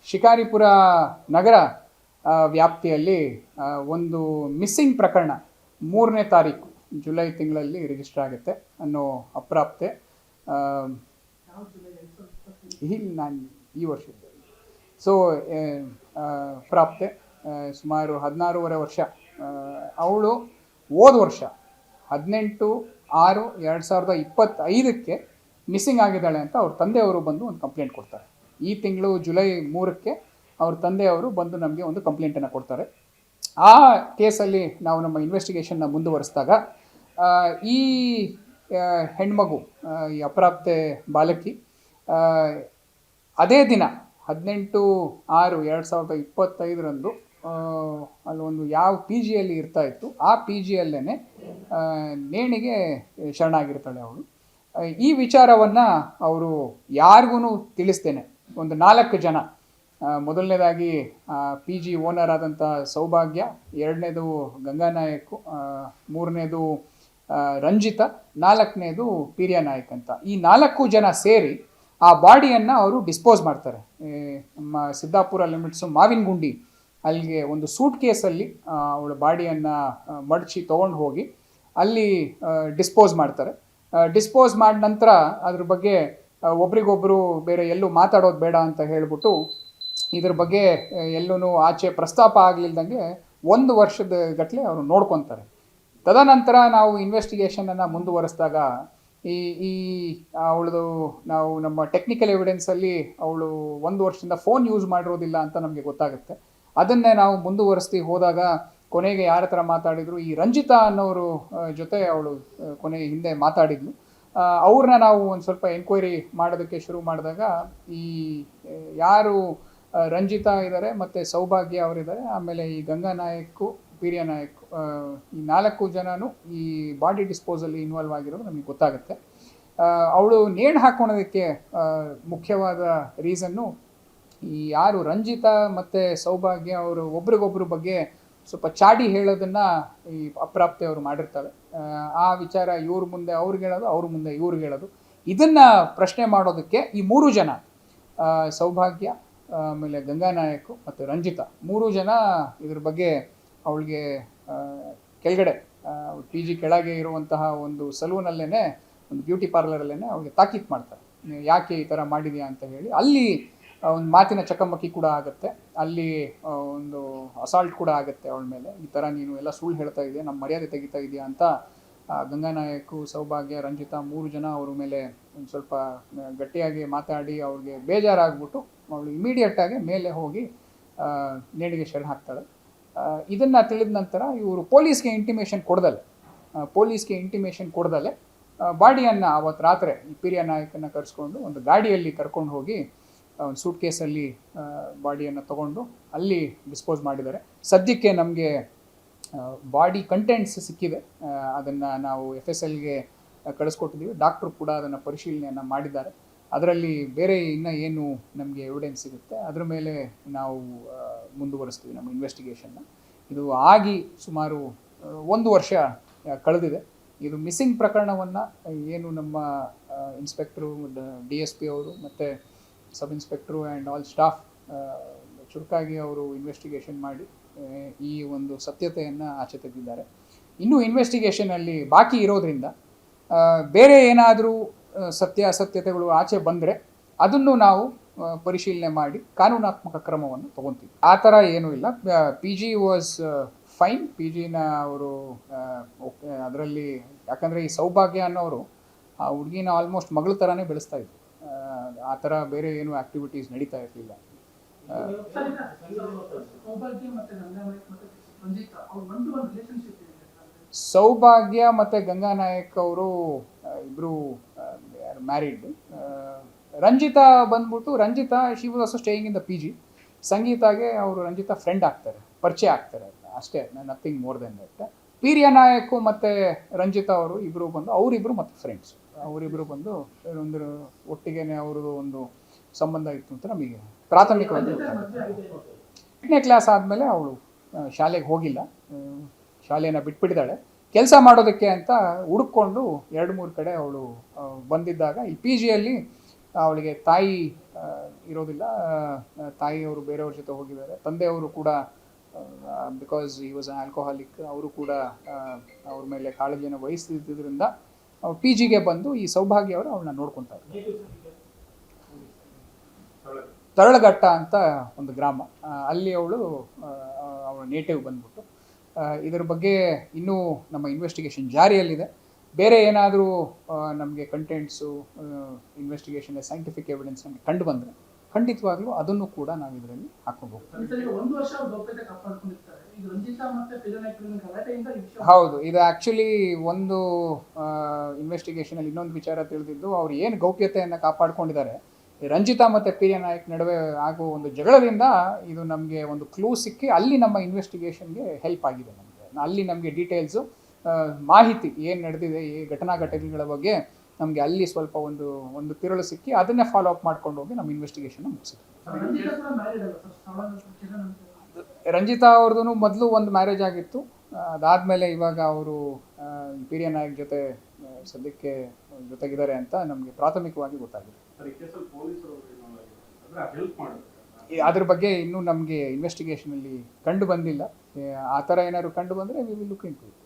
ಶಿಕಾರಿಪುರ ನಗರ ವ್ಯಾಪ್ತಿಯಲ್ಲಿ ಒಂದು ಮಿಸ್ಸಿಂಗ್ ಪ್ರಕರಣ 3ನೇ ತಾರೀಕು ಜುಲೈ ತಿಂಗಳಲ್ಲಿ ರಿಜಿಸ್ಟರ್ ಆಗುತ್ತೆ ಅನ್ನೋ ಅಪ್ರಾಪ್ತೆ ನಾನು ಈ ವರ್ಷದ ಸೊ ಪ್ರಾಪ್ತೆ ಸುಮಾರು 16.5 ವರ್ಷ. ಅವಳು ಹೋದ ವರ್ಷ 18/6/2025 ಮಿಸ್ಸಿಂಗ್ ಆಗಿದ್ದಾಳೆ ಅಂತ ಅವ್ರ ತಂದೆಯವರು ಬಂದು ಒಂದು ಕಂಪ್ಲೇಂಟ್ ಕೊಡ್ತಾರೆ. ಈ ತಿಂಗಳು ಜುಲೈ 3ಕ್ಕೆ ಅವ್ರ ತಂದೆಯವರು ಬಂದು ನಮಗೆ ಒಂದು ಕಂಪ್ಲೇಂಟನ್ನು ಕೊಡ್ತಾರೆ. ಆ ಕೇಸಲ್ಲಿ ನಾವು ನಮ್ಮ ಇನ್ವೆಸ್ಟಿಗೇಷನ್ನ ಮುಂದುವರಿಸಿದಾಗ ಈ ಹೆಣ್ಮಗು, ಈ ಅಪ್ರಾಪ್ತೆ ಬಾಲಕಿ ಅದೇ ದಿನ 18/6/2025 ಅಲ್ಲೊಂದು ಯಾವ ಪಿ ಜಿಯಲ್ಲಿ ಇರ್ತಾ ಇತ್ತು ಆ ಪಿ ಜಿಯಲ್ಲೇ ನೇಣಿಗೆ ಶರಣಾಗಿರ್ತಾಳೆ ಅವಳು. ಈ ವಿಚಾರವನ್ನು ಅವರು ಯಾರಿಗೂ ತಿಳಿಸ್ತೇನೆ ಒಂದು 4 ಜನ, ಮೊದಲನೇದಾಗಿ ಪಿ ಜಿ ಓನರ್ ಆದಂಥ ಸೌಭಾಗ್ಯ, ಎರಡನೇದು ಗಂಗಾನಾಯಕ್, ಮೂರನೇದು ರಂಜಿತಾ, 4ನೇದು ಪೀರ್ಯ ನಾಯಕ್ ಅಂತ. ಈ 4 ಜನ ಸೇರಿ ಆ ಬಾಡಿಯನ್ನು ಅವರು ಡಿಸ್ಪೋಸ್ ಮಾಡ್ತಾರೆ. ನಮ್ಮ ಸಿದ್ದಾಪುರ ಲಿಮಿಟ್ಸು ಮಾವಿನಗುಂಡಿ ಅಲ್ಲಿಗೆ ಒಂದು ಸೂಟ್ ಕೇಸಲ್ಲಿ ಅವಳ ಬಾಡಿಯನ್ನು ಮಡಚಿ ತೊಗೊಂಡು ಹೋಗಿ ಅಲ್ಲಿ ಡಿಸ್ಪೋಸ್ ಮಾಡ್ತಾರೆ. ಡಿಸ್ಪೋಸ್ ಮಾಡಿದ ನಂತರ ಅದ್ರ ಬಗ್ಗೆ ಒಬ್ರಿಗೊಬ್ಬರು ಬೇರೆ ಎಲ್ಲೂ ಮಾತಾಡೋದು ಬೇಡ ಅಂತ ಹೇಳಿಬಿಟ್ಟು ಇದ್ರ ಬಗ್ಗೆ ಎಲ್ಲೂ ಆಚೆ ಪ್ರಸ್ತಾಪ ಆಗಲಿಲ್ದಂಗೆ 1 ವರ್ಷದ ಗಟ್ಟಲೆ ಅವರು ನೋಡ್ಕೊತಾರೆ. ತದನಂತರ ನಾವು ಇನ್ವೆಸ್ಟಿಗೇಷನನ್ನು ಮುಂದುವರಿಸಿದಾಗ ಈ ಅವಳದು ನಾವು ನಮ್ಮ ಟೆಕ್ನಿಕಲ್ ಎವಿಡೆನ್ಸಲ್ಲಿ ಅವಳು 1 ವರ್ಷದಿಂದ ಫೋನ್ ಯೂಸ್ ಮಾಡಿರೋದಿಲ್ಲ ಅಂತ ನಮಗೆ ಗೊತ್ತಾಗುತ್ತೆ. ಅದನ್ನೇ ನಾವು ಮುಂದುವರಿಸ್ತಿ ಹೋದಾಗ ಕೊನೆಗೆ ಯಾರ ಹತ್ರ ಮಾತಾಡಿದ್ರು, ಈ ರಂಜಿತಾ ಅನ್ನೋರು ಜೊತೆ ಅವಳು ಕೊನೆಗೆ ಹಿಂದೆ ಮಾತಾಡಿದ್ಲು. ಅವ್ರನ್ನ ನಾವು ಒಂದು ಸ್ವಲ್ಪ ಎನ್ಕ್ವೈರಿ ಮಾಡೋದಕ್ಕೆ ಶುರು ಮಾಡಿದಾಗ ಈ ಯಾರು ರಂಜಿತಾ ಇದ್ದಾರೆ ಮತ್ತು ಸೌಭಾಗ್ಯ ಅವರಿದ್ದಾರೆ, ಆಮೇಲೆ ಈ ಗಂಗಾನಾಯಕ್, ಪೀರ್ಯ ನಾಯಕ್, ಈ 4 ಜನನು ಈ ಬಾಡಿ ಡಿಸ್ಪೋಸಲ್ಲಿ ಇನ್ವಾಲ್ವ್ ಆಗಿರೋದು ನಮಗೆ ಗೊತ್ತಾಗುತ್ತೆ. ಅವಳು ನೇಣು ಹಾಕೊಳ್ಳೋದಕ್ಕೆ ಮುಖ್ಯವಾದ ರೀಸನ್ನು ಈ ಯಾರು ರಂಜಿತಾ ಮತ್ತು ಸೌಭಾಗ್ಯ ಅವರು ಒಬ್ರಿಗೊಬ್ರ ಬಗ್ಗೆ ಸ್ವಲ್ಪ ಚಾಡಿ ಹೇಳೋದನ್ನು ಈ ಅಪ್ರಾಪ್ತೆ ಅವರು ಮಾಡಿರ್ತಾರೆ. ಆ ವಿಚಾರ ಇವ್ರ ಮುಂದೆ ಅವ್ರಿಗೆ ಹೇಳೋದು, ಅವ್ರ ಮುಂದೆ ಇವ್ರಿಗೆ ಹೇಳೋದು. ಇದನ್ನು ಪ್ರಶ್ನೆ ಮಾಡೋದಕ್ಕೆ ಈ 3 ಜನ, ಸೌಭಾಗ್ಯ, ಆಮೇಲೆ ಗಂಗಾನಾಯಕ್ ಮತ್ತು ರಂಜಿತಾ, 3 ಜನ ಇದ್ರ ಬಗ್ಗೆ ಅವಳಿಗೆ ಕೆಳಗಡೆ ಪಿ ಜಿ ಕೆಳಗೆ ಇರುವಂತಹ ಒಂದು ಸಲೂನಲ್ಲೇ, ಒಂದು ಬ್ಯೂಟಿ ಪಾರ್ಲರಲ್ಲೇ ಅವಳಿಗೆ ತಾಕೀತು ಮಾಡ್ತಾರೆ, ಯಾಕೆ ಈ ಥರ ಮಾಡಿದೆಯಾ ಅಂತ ಹೇಳಿ. ಅಲ್ಲಿ ಒಂದು ಮಾತಿನ ಚಕಮಕಿ ಕೂಡ ಆಗುತ್ತೆ, ಅಲ್ಲಿ ಒಂದು ಅಸಾಲ್ಟ್ ಕೂಡ ಆಗುತ್ತೆ ಅವಳ ಮೇಲೆ. ಈ ಥರ ನೀನು ಎಲ್ಲ ಸುಳ್ಳು ಹೇಳ್ತಾ ಇದೆಯಾ, ನಮ್ಮ ಮರ್ಯಾದೆ ತೆಗಿತಾ ಇದೆಯಾ ಅಂತ ಗಂಗಾನಾಯಕ್, ಸೌಭಾಗ್ಯ, ರಂಜಿತಾ 3 ಜನ ಅವ್ರ ಮೇಲೆ ಒಂದು ಸ್ವಲ್ಪ ಗಟ್ಟಿಯಾಗಿ ಮಾತಾಡಿ ಅವ್ರಿಗೆ ಬೇಜಾರಾಗ್ಬಿಟ್ಟು ಅವಳು ಇಮಿಡಿಯೇಟಾಗಿ ಮೇಲೆ ಹೋಗಿ ನೇಣಿಗೆ ಶರಣ ಹಾಕ್ತಾಳೆ. ಇದನ್ನು ತಿಳಿದ ನಂತರ ಇವರು ಪೊಲೀಸ್ಗೆ ಇಂಟಿಮೇಷನ್ ಕೊಡ್ದಲೆ ಬಾಡಿಯನ್ನು ಆವತ್ತು ರಾತ್ರಿ ಈ ಪೀರ್ಯ ನಾಯಕನ್ನು ಕರೆಸ್ಕೊಂಡು ಒಂದು ಗಾಡಿಯಲ್ಲಿ ಕರ್ಕೊಂಡು ಹೋಗಿ ಒಂದು ಸೂಟ್ ಕೇಸಲ್ಲಿ ಬಾಡಿಯನ್ನು ತೊಗೊಂಡು ಅಲ್ಲಿ ಡಿಸ್ಪೋಸ್ ಮಾಡಿದ್ದಾರೆ. ಸದ್ಯಕ್ಕೆ ನಮಗೆ ಬಾಡಿ ಕಂಟೆಂಟ್ಸ್ ಸಿಕ್ಕಿದೆ, ಅದನ್ನು ನಾವು FSLಗೆ ಕಳಿಸ್ಕೊಟ್ಟಿದ್ದೀವಿ. ಡಾಕ್ಟ್ರು ಕೂಡ ಅದನ್ನು ಪರಿಶೀಲನೆಯನ್ನು ಮಾಡಿದ್ದಾರೆ. ಅದರಲ್ಲಿ ಬೇರೆ ಇನ್ನೂ ಏನು ನಮಗೆ ಎವಿಡೆನ್ಸ್ ಸಿಗುತ್ತೆ ಅದರ ಮೇಲೆ ನಾವು ಮುಂದುವರಿಸ್ತೀವಿ ನಮ್ಮ ಇನ್ವೆಸ್ಟಿಗೇಷನ್ನ. ಇದು ಆಗಿ ಸುಮಾರು 1 ವರ್ಷ ಕಳೆದಿದೆ. ಇದು ಮಿಸ್ಸಿಂಗ್ ಪ್ರಕರಣವನ್ನು ಏನು ನಮ್ಮ ಇನ್ಸ್ಪೆಕ್ಟ್ರು, DSP ಅವರು ಮತ್ತು sub inspector and all staff ಚುರುಕಾಗಿ ಅವರು ಇನ್ವೆಸ್ಟಿಗೇಷನ್ ಮಾಡಿ ಈ ಒಂದು ಸತ್ಯತೆಯನ್ನು ಆಚೆ ತೆಗೆದಿದ್ದಾರೆ. ಇನ್ನೂ ಇನ್ವೆಸ್ಟಿಗೇಷನಲ್ಲಿ ಬಾಕಿ ಇರೋದ್ರಿಂದ ಬೇರೆ ಏನಾದರೂ ಸತ್ಯಾಸತ್ಯತೆಗಳು ಆಚೆ ಬಂದರೆ ಅದನ್ನು ನಾವು ಪರಿಶೀಲನೆ ಮಾಡಿ ಕಾನೂನಾತ್ಮಕ ಕ್ರಮವನ್ನು ತೊಗೊತೀವಿ. ಆ ಥರ ಏನೂ ಇಲ್ಲ. P G was fine. P ಜಿನ ಅವರು ಓಕೆ, ಅದರಲ್ಲಿ ಯಾಕಂದರೆ ಈ ಸೌಭಾಗ್ಯ ಅನ್ನೋರು ಆ ಹುಡುಗಿನ ಆಲ್ಮೋಸ್ಟ್ ಮಗಳ ಥರನೇ ಬೆಳೆಸ್ತಾ ಇದ್ರು. ಆ ಥರ ಬೇರೆ ಏನು ಆ್ಯಕ್ಟಿವಿಟೀಸ್ ನಡೀತಾ ಇರಲಿಲ್ಲ. ಸೌಭಾಗ್ಯ ಮತ್ತು ಗಂಗಾನಾಯಕ್ ಅವರು ಇಬ್ಬರು ಮ್ಯಾರಿಡ್. ರಂಜಿತಾ ಬಂದ್ಬಿಟ್ಟು, she was also staying in the PG ಜಿ. ಸಂಗೀತಾಗೆ ಅವರು ರಂಜಿತಾ ಫ್ರೆಂಡ್ ಆಗ್ತಾರೆ, ಪರಿಚಯ ಆಗ್ತಾರೆ, ಅಷ್ಟೇ, nothing more than that. Priya Nayak ಮತ್ತು ರಂಜಿತಾ ಅವರು ಇಬ್ಬರು ಬಂದು ಅವರಿಬ್ಬರು ಮತ್ತು ಫ್ರೆಂಡ್ಸ್, ಅವರಿಬ್ಬರು ಬಂದು ಒಂದು ಒಟ್ಟಿಗೆ ಅವ್ರದ್ದು ಒಂದು ಸಂಬಂಧ ಇತ್ತು ಅಂತ ನಮಗೆ ಪ್ರಾಥಮಿಕವಾಗಿ. 8ನೇ ಕ್ಲಾಸ್ ಆದಮೇಲೆ ಅವಳು ಶಾಲೆಗೆ ಹೋಗಿಲ್ಲ, ಶಾಲೆಯನ್ನು ಬಿಟ್ಬಿಟ್ಟಿದ್ದಾಳೆ. ಕೆಲಸ ಮಾಡೋದಕ್ಕೆ ಅಂತ ಹುಡುಕೊಂಡು 2-3 ಕಡೆ ಅವಳು ಬಂದಿದ್ದಾಗ ಈ ಪಿ ಜಿಯಲ್ಲಿ ಅವಳಿಗೆ ತಾಯಿ ಇರೋದಿಲ್ಲ. ತಾಯಿಯವರು ಬೇರೆಯವ್ರ ಜೊತೆ ಹೋಗಿದ್ದಾರೆ. ತಂದೆಯವರು ಕೂಡ ಬಿಕಾಸ್ ಈ ವಾಸ್ ಆಲ್ಕೋಹಾಲಿಕ್, ಅವರು ಕೂಡ ಅವ್ರ ಮೇಲೆ ಕಾಳಜಿಯನ್ನು ವಹಿಸ್ತಿದ್ದರಿಂದ ಅವ್ರು ಪಿ ಜಿಗೆ ಬಂದು ಈ ಸೌಭಾಗ್ಯ ಅವರು ಅವಳನ್ನ ನೋಡ್ಕೊತಾ ಇದ್ದಾರೆ. ತರಳಘಟ್ಟ ಅಂತ ಒಂದು ಗ್ರಾಮ, ಅಲ್ಲಿ ಅವಳು ಅವಳ ನೇಟಿವ್ ಬಂದ್ಬಿಟ್ಟು. ಇದರ ಬಗ್ಗೆ ಇನ್ನೂ ನಮ್ಮ ಇನ್ವೆಸ್ಟಿಗೇಷನ್ ಜಾರಿಯಲ್ಲಿದೆ. ಬೇರೆ ಏನಾದರೂ ನಮಗೆ ಕಂಟೆಂಟ್ಸು ಇನ್ವೆಸ್ಟಿಗೇಷನ್ ಸೈಂಟಿಫಿಕ್ ಎವಿಡೆನ್ಸ್ ನಮಗೆ ಕಂಡು ಬಂದರೆ ಖಂಡಿತವಾಗ್ಲೂ ಅದನ್ನು ಕೂಡ ನಾವು ಇದರಲ್ಲಿ ಹಾಕೊಂಡು ಹೋಗ್ತೀವಿ. ಹೌದು, ಇದು ಆ್ಯಕ್ಚುಲಿ ಒಂದು ಇನ್ವೆಸ್ಟಿಗೇಷನಲ್ಲಿ ಇನ್ನೊಂದು ವಿಚಾರ ತಿಳಿದಿದ್ದು, ಅವ್ರು ಏನು ಗೌಪ್ಯತೆಯನ್ನು ಕಾಪಾಡ್ಕೊಂಡಿದ್ದಾರೆ, ರಂಜಿತಾ ಮತ್ತು ಪ್ರಿಯ ನಾಯಕ್ ನಡುವೆ ಆಗೋ ಒಂದು ಜಗಳದಿಂದ ಇದು ನಮಗೆ ಒಂದು ಕ್ಲೂ ಸಿಕ್ಕಿ ಅಲ್ಲಿ ನಮ್ಮ ಇನ್ವೆಸ್ಟಿಗೇಷನ್ಗೆ ಹೆಲ್ಪ್ ಆಗಿದೆ. ಅಲ್ಲಿ ನಮಗೆ ಡೀಟೇಲ್ಸು ಮಾಹಿತಿ ಏನು ನಡೆದಿದೆ, ಈ ಘಟನೆಗಳ ಬಗ್ಗೆ ನಮಗೆ ಅಲ್ಲಿ ಸ್ವಲ್ಪ ಒಂದು ತಿರುಳು ಸಿಕ್ಕಿ ಅದನ್ನೇ ಫಾಲೋ ಅಪ್ ಮಾಡ್ಕೊಂಡು ಹೋಗಿ ನಮ್ಮ ಇನ್ವೆಸ್ಟಿಗೇಷನ್ ಮುಗಿಸಿದ್ವಿ. ರಂಜಿತಾ ಅವ್ರದ್ದು ಮೊದಲು ಒಂದು ಮ್ಯಾರೇಜ್ ಆಗಿತ್ತು. ಅದಾದಮೇಲೆ ಇವಾಗ ಅವರು ಹಿರಿಯ ನಾಯಕ್ ಜೊತೆ ಸದ್ಯಕ್ಕೆ ಜೊತೆಗಿದ್ದಾರೆ ಅಂತ ನಮಗೆ ಪ್ರಾಥಮಿಕವಾಗಿ ಗೊತ್ತಾಗಿದೆ. ಅದ್ರ ಬಗ್ಗೆ ಇನ್ನೂ ನಮಗೆ ಇನ್ವೆಸ್ಟಿಗೇಷನಲ್ಲಿ ಕಂಡು ಬಂದಿಲ್ಲ. ಆ ಥರ ಏನಾದ್ರು ಕಂಡು ಬಂದರೆ we will look into it.